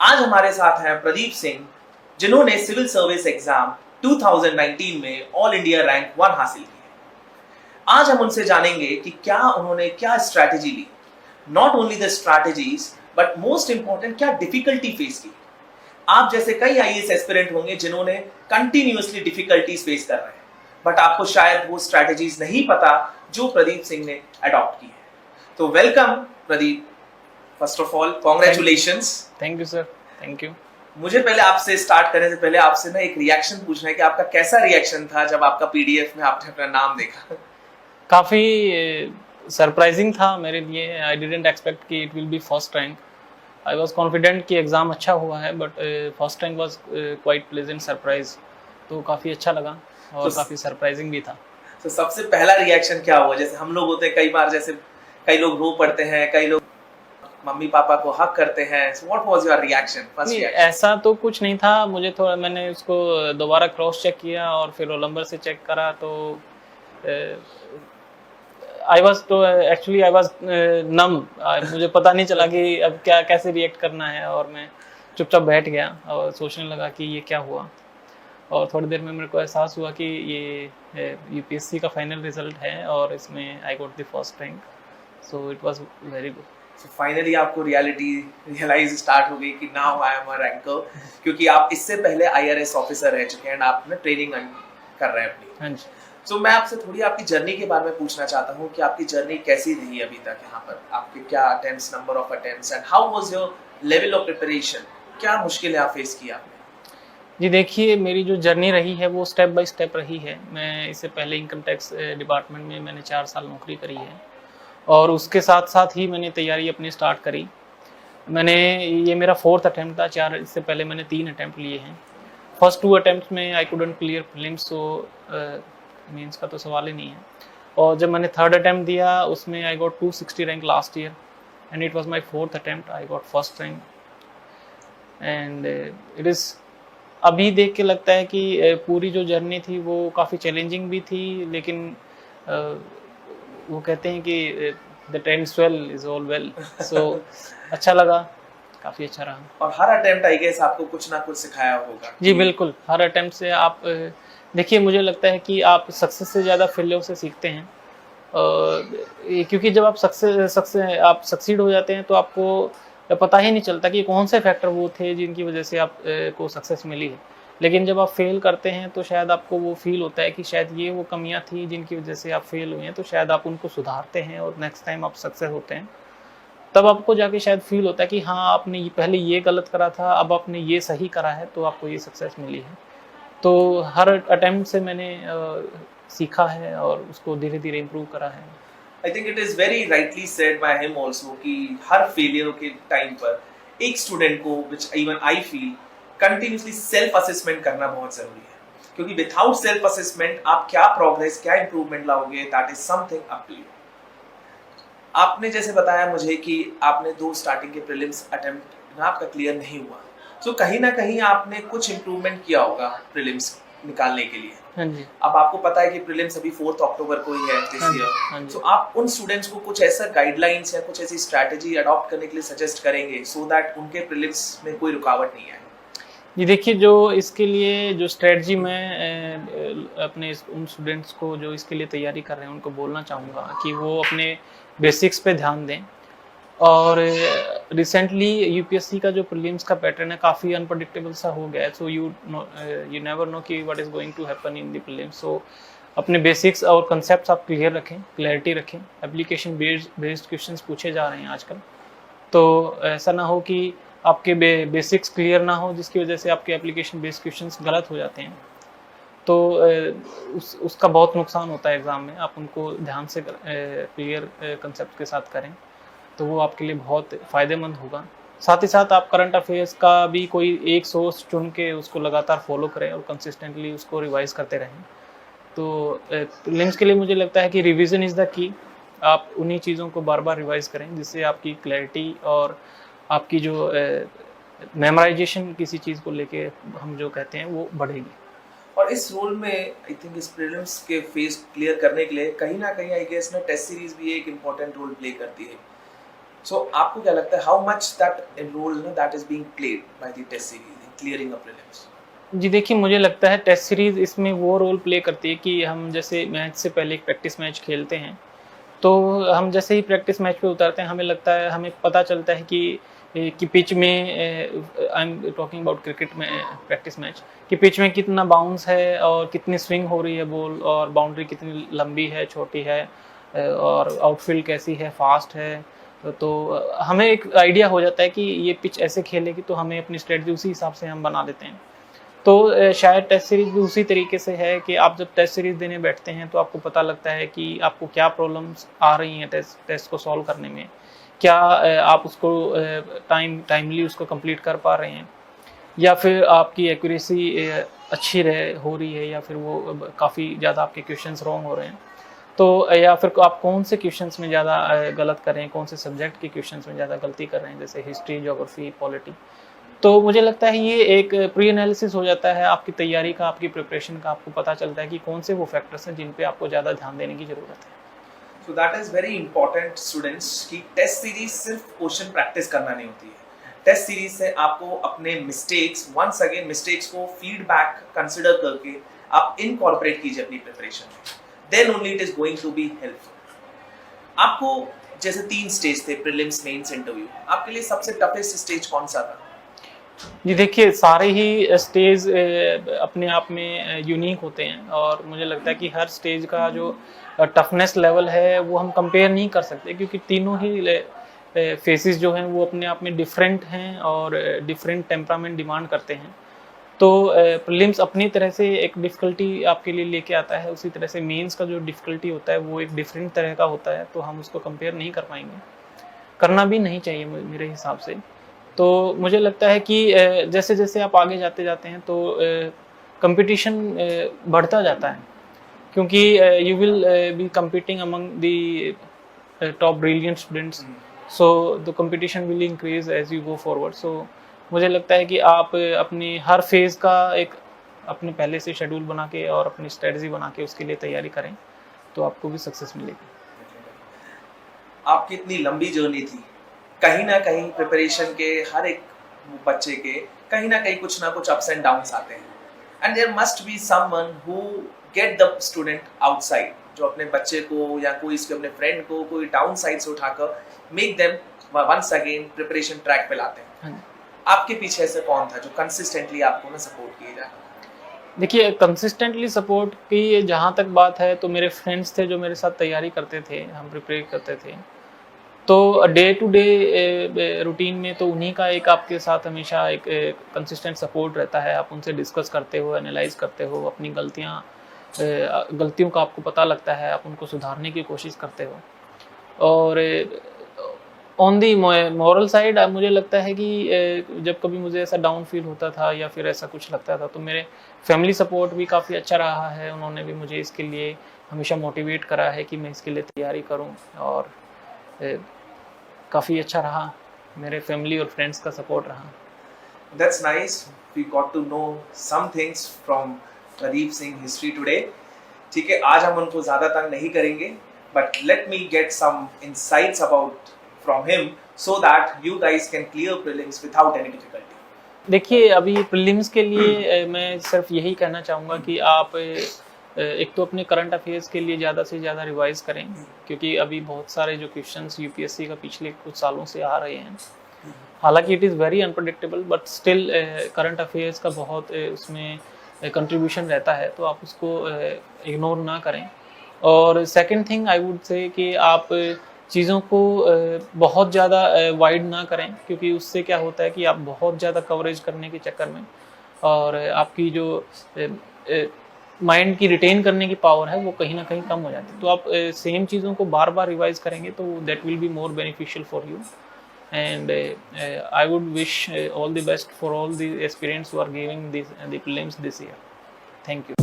आज हमारे साथ हैं प्रदीप सिंह, जिन्होंने सिविल सर्विस एग्जाम 2019 में ऑल इंडिया रैंक 1 हासिल की है। आज हम उनसे जानेंगे कि क्या उन्होंने क्या स्ट्रैटेजी ली, not only the strategies but most important क्या डिफिकल्टी फेस की। आप जैसे कई आईएएस एस्पिरेंट होंगे जिन्होंने कंटिन्यूअसली डिफिकल्टीज फेस कर रहे हैं, बट आपको शायद वो स्ट्रैटेजीज नहीं पता जो प्रदीप सिंह ने अडॉप्ट की है। तो welcome Pradeep, first of all congratulations. Thank you sir, thank you. मुझे पहले आपसे स्टार्ट करने से पहले आपसे ना एक रिएक्शन पूछना है कि आपका कैसा रिएक्शन था जब आपका पीडीएफ में आपने अपना नाम देखा। काफ़ी सरप्राइजिंग था मेरे लिए। आई डिडंट एक्सपेक्ट कि it will be first rank. I was confident कि एग्ज़ाम अच्छा हुआ है, but first rank was quite pleasant surprise. तो काफ़ी अच्छा लगा और काफ़ी सरप्राइजिंग भी था। तो सबसे पहला रिएक्शन क्या हुआ? जैसे हम लोग होते हैं कई बार, जैसे कई लोग रो पड़ते हैं, कई लोग मम्मी पापा को हक करते हैं। So what was your reaction? First reaction? ऐसा तो कुछ नहीं था। मुझे थोड़ा, मैंने उसको दोबारा क्रॉस चेक किया और फिर रोल नंबर से चेक करा तो आई वाज नम। मुझे पता नहीं चला कि अब क्या कैसे रिएक्ट करना है, और मैं चुपचाप बैठ गया और सोचने लगा कि ये क्या हुआ। और थोड़ी देर में मेरे को एहसास हुआ कि ये यूपीएससी का फाइनल रिजल्ट है और इसमें I got the first rank. So it was very good. So finally आपको रियलाइज स्टार्ट हो गई कि now I am a ranker, क्योंकि आप इससे पहले आईआरएस ऑफिसर रह चुके हैं, आप ना ट्रेनिंग कर रहे हैं अपनी। हाँ जी। So मैं आपसे थोड़ी आपकी जर्नी के बारे में पूछना चाहता हूँ कि आपकी जर्नी कैसी रही अभी तक यहाँ पर, आपके क्या attempts, number of attempts and how was your level of preparation, क्या मुश्किलें आप फेस की आपने? जी देखिए, मेरी जो जर्नी रही है वो स्टेप बाय स्टेप रही है। मैं इससे पहले इनकम टैक्स डिपार्टमेंट में मैंने 4 साल नौकरी करी है और उसके साथ साथ ही मैंने तैयारी अपनी स्टार्ट करी। ये मेरा 4th अटेम्प्ट था। 4 इससे पहले मैंने 3 अटेम्प्ट लिए हैं। फर्स्ट 2 अटेम्प्ट्स में I couldn't clear prelims, so mains का तो सवाल ही नहीं है। और जब मैंने 3rd अटेम्प्ट दिया उसमें I got 260 rank last year and it was my 4th attempt. I got first rank and it is, अभी देख के लगता है कि पूरी जो जर्नी थी वो काफ़ी चैलेंजिंग भी थी, लेकिन वो कहते हैं कि the tends well is all well. So अच्छा लगा, काफ़ी अच्छा रहा। और हर अटेम्प्ट आई गेस आपको कुछ ना कुछ सिखाया होगा। जी बिल्कुल, हर अटेम्प्ट से आप देखिए, मुझे लगता है कि आप सक्सेस से ज़्यादा फेलियर से सीखते हैं। क्योंकि जब आप सक्सीड हो जाते हैं तो आपको पता ही नहीं चलता कि कौन से फैक्टर वो थे जिनकी वजह से आप को सक्सेस मिली है। लेकिन जब आप फेल करते हैं तो शायद आपको वो फील होता है कि शायद ये वो कमियां थी जिनकी वजह से आप फेल हुए हैं, तो शायद आप उनको सुधारते हैं और नेक्स्ट टाइम आप सक्सेस होते हैं। तब आपको जाके शायद फील होता है कि हाँ, आपने पहले ये गलत करा था, अब आपने ये सही करा है तो आपको ये सक्सेस मिली है। तो हर अटेम्प्ट से मैंने सीखा है और उसको धीरे धीरे इम्प्रूव करा है। I think it is very rightly said by him also कि हर फेलियर के टाइम पर एक स्टूडेंट को, which even I feel, continuously self assessment करना बहुत जरूरी है, क्योंकि विदाउट सेल्फ असेसमेंट आप क्या प्रोग्रेस, क्या इंप्रूवमेंट लाओगे, that is something up to you. आपने जैसे बताया मुझे कि आपने 2 स्टार्टिंग के प्रीलिम्स अटेम्प्ट ना आपका क्लियर नहीं हुआ, तो कहीं ना कहीं आपने कुछ इंप्रूवमेंट किया होगा प्रीलिम्स निकालने के लिए। हाँ जी। अब आपको पता है कि प्रीलिम्स अभी 4 अक्टूबर को ही है दिस ईयर, तो आप उन स्टूडेंट्स को कुछ ऐसा गाइडलाइंस या कुछ ऐसी स्ट्रैटेजी अडॉप्ट करने के लिए सजेस्ट करेंगे सो दैट उनके प्रीलिम्स में कोई रुकावट नहीं आए? जी देखिए, जो इसके लिए जो स्ट्रेटजी मैं अपने उन स्टूडेंट्स को जो इसके लिए तैयारी कर रहे हैं उनको बोलना चाहूँगा कि वो अपने बेसिक्स पे ध्यान दें। और रिसेंटली यूपीएससी का जो प्रीलिम्स का पैटर्न है काफ़ी अनप्रडिक्टेबल सा हो गया है। सो यू नेवर नो कि what is going to happen in the prelims. So अपने बेसिक्स और कंसेप्ट्स आप क्लियर रखें, क्लैरिटी रखें। एप्लीकेशन बेस्ड क्वेश्चंस पूछे जा रहे हैं आजकल, तो ऐसा ना हो कि आपके बेसिक्स क्लियर ना हो जिसकी वजह से आपके एप्लीकेशन बेस्ड क्वेश्चंस गलत हो जाते हैं, तो उसका बहुत नुकसान होता है एग्ज़ाम में। आप उनको ध्यान से क्लियर कंसेप्ट के साथ करें तो वो आपके लिए बहुत फ़ायदेमंद होगा। साथ ही साथ आप करंट अफेयर्स का भी कोई एक सोर्स चुन के उसको लगातार फॉलो करें और कंसिस्टेंटली उसको रिवाइज़ करते रहें। तो प्रीलिम्स के लिए मुझे लगता है कि रिवीजन इज़ द की। आप उन्हीं चीज़ों को बार बार रिवाइज़ करें जिससे आपकी क्लैरिटी और आपकी जो मेमोराइजेशन किसी चीज़ को लेके हम जो कहते हैं वो बढ़ेगी। और इस रोल में आई थिंक इस प्रीलिम्स के फेस क्लियर करने के लिए कहीं ना कहीं आई गेस ना टेस्ट सीरीज भी एक इम्पोर्टेंट रोल प्ले करती है। So आपको क्या लगता है, how much that role that is being played by the test series in clearing a prelims? जी देखिए, मुझे लगता है टेस्ट सीरीज़ इसमें वो रोल प्ले करती है कि हम जैसे मैच से पहले एक प्रैक्टिस मैच खेलते हैं, तो हम जैसे ही प्रैक्टिस मैच पे उतरते हैं, हमें लगता है, हमें पता चलता है कि पिच में I am talking about cricket में प्रैक्टिस मैच, कि पिच में कितना बाउंस है और कितनी स्विंग हो रही है बॉल, और बाउंड्री कितनी लंबी है, छोटी है, और आउटफील्ड कैसी है, फास्ट है। तो हमें एक आइडिया हो जाता है कि ये पिच ऐसे खेलेगी, तो हमें अपनी स्ट्रेटजी उसी हिसाब से हम बना देते हैं। तो शायद टेस्ट सीरीज़ भी उसी तरीके से है कि आप जब टेस्ट सीरीज़ देने बैठते हैं, तो आपको पता लगता है कि आपको क्या प्रॉब्लम्स आ रही हैं टेस्ट को सॉल्व करने में। क्या आप उसको टाइमली उसको कंप्लीट कर पा रहे हैं, या फिर आपकी एक्यूरेसी अच्छी हो रही है, या फिर वो काफ़ी ज़्यादा आपके क्वेश्चंस रॉन्ग हो रहे हैं। तो या फिर आप कौन से क्वेश्चंस में ज़्यादा गलत कर रहे हैं, कौन से सब्जेक्ट के क्वेश्चंस में ज़्यादा गलती कर रहे हैं, जैसे हिस्ट्री, ज्योग्राफी, पॉलिटी। तो मुझे लगता है ये एक प्री एनालिसिस हो जाता है आपकी तैयारी का, आपकी प्रिपरेशन का। आपको पता चलता है कि कौन से वो फैक्टर्स हैं जिन पे आपको ज़्यादा ध्यान देने की ज़रूरत है। So that is very important students कि टेस्ट सीरीज सिर्फ क्वेश्चन प्रैक्टिस करना नहीं होती है। टेस्ट सीरीज से आपको अपने मिस्टेक्स, वंस अगेन मिस्टेक्स को फीडबैक कंसिडर करके आप इनकॉर्पोरेट कीजिए अपनी प्रिपरेशन में, then only it is going to be helpful. आपको जैसे 3 स्टेज थे, प्रीलिम्स, मेंस, इंटरव्यू, आपके लिए सबसे टफेस्ट स्टेज कौन सा था? जी देखिए, सारे ही स्टेज अपने आप में यूनिक होते हैं, और मुझे लगता है कि हर स्टेज का जो टफनेस लेवल है वो हम कंपेयर नहीं कर सकते, क्योंकि तीनों ही फेसेस जो हैं वो अपने आप में डिफरेंट हैं और डिफरेंट टेम्परामेंट डिमांड करते हैं। तो प्रीलिम्स अपनी तरह से एक डिफ़िकल्टी आपके लिए लेके आता है, उसी तरह से मेंस का जो डिफ़िकल्टी होता है वो एक डिफरेंट तरह का होता है, तो हम उसको कंपेयर नहीं कर पाएंगे, करना भी नहीं चाहिए मेरे हिसाब से। तो मुझे लगता है कि जैसे जैसे आप आगे जाते हैं, तो कंपटीशन बढ़ता जाता है, क्योंकि you will be competing among the top brilliant students, so the competition will increase as you go forward. So मुझे लगता है कि आप अपनी हर फेज़ का एक अपने पहले से शेड्यूल बना के और अपनी स्ट्रेटजी बना के उसके लिए तैयारी करें, तो आपको भी सक्सेस मिलेगी। आपकी इतनी लंबी जर्नी थी, कहीं ना कहीं प्रिपरेशन के हर एक बच्चे के कहीं ना कहीं कुछ ना कुछ अप्स एंड डाउन्स आते हैं, and there must be someone who get the student outside, जो अपने बच्चे को या कोई इसके अपने फ्रेंड को कोई डाउन साइड से उठाकर make them once again preparation track पे लाते हैं। आपके पीछे ऐसे कौन था जो कंसिस्टेंटली आपको ना सपोर्ट किए जा? देखिए, कंसिस्टेंटली सपोर्ट की जहाँ तक बात है, तो मेरे फ्रेंड्स थे जो मेरे साथ तैयारी करते थे, हम प्रिपेयर करते थे। तो डे टू डे रूटीन में तो उन्हीं का एक आपके साथ हमेशा एक कंसिस्टेंट सपोर्ट रहता है। आप उनसे डिस्कस करते हो, एनालाइज करते हो, अपनी गलतियों का आपको पता लगता है, आप उनको सुधारने की कोशिश करते हो। और ऑन दी मॉरल साइड मुझे लगता है कि जब कभी मुझे ऐसा डाउन फील होता था या फिर ऐसा कुछ लगता था, तो मेरे फैमिली सपोर्ट भी काफ़ी अच्छा रहा है। उन्होंने भी मुझे इसके लिए हमेशा मोटिवेट करा है कि मैं इसके लिए तैयारी करूं, और काफ़ी अच्छा रहा, मेरे फैमिली और फ्रेंड्स का सपोर्ट रहा। That's nice. We got to know some things from Pradeep Singh history today. ठीक है, आज हम उनको ज़्यादा तंग नहीं करेंगे, but let me get some insights about from him so that you guys can clear prelims without any difficulty. देखिए, अभी प्रीलिम्स के लिए मैं सिर्फ यही कहना चाहूँगा कि आप एक तो अपने करंट अफेयर्स के लिए ज़्यादा से ज़्यादा रिवाइज करें, क्योंकि अभी बहुत सारे जो क्वेश्चंस यूपीएससी का पिछले कुछ सालों से आ रहे हैं, हालांकि it is very unpredictable, but still current affairs का बहुत उसमें कंट्रीब्यूशन रहता है, तो आप उसको इग्नोर ना करें। और second thing I would say कि आप चीज़ों को बहुत ज़्यादा वाइड ना करें, क्योंकि उससे क्या होता है कि आप बहुत ज़्यादा कवरेज करने के चक्कर में और आपकी जो माइंड की रिटेन करने की पावर है वो कहीं ना कहीं कम हो जाती है। तो आप सेम चीज़ों को बार बार रिवाइज करेंगे तो that will be more beneficial for you. And I would wish all the best for all the aspirants who are giving the prelims this year. Thank you.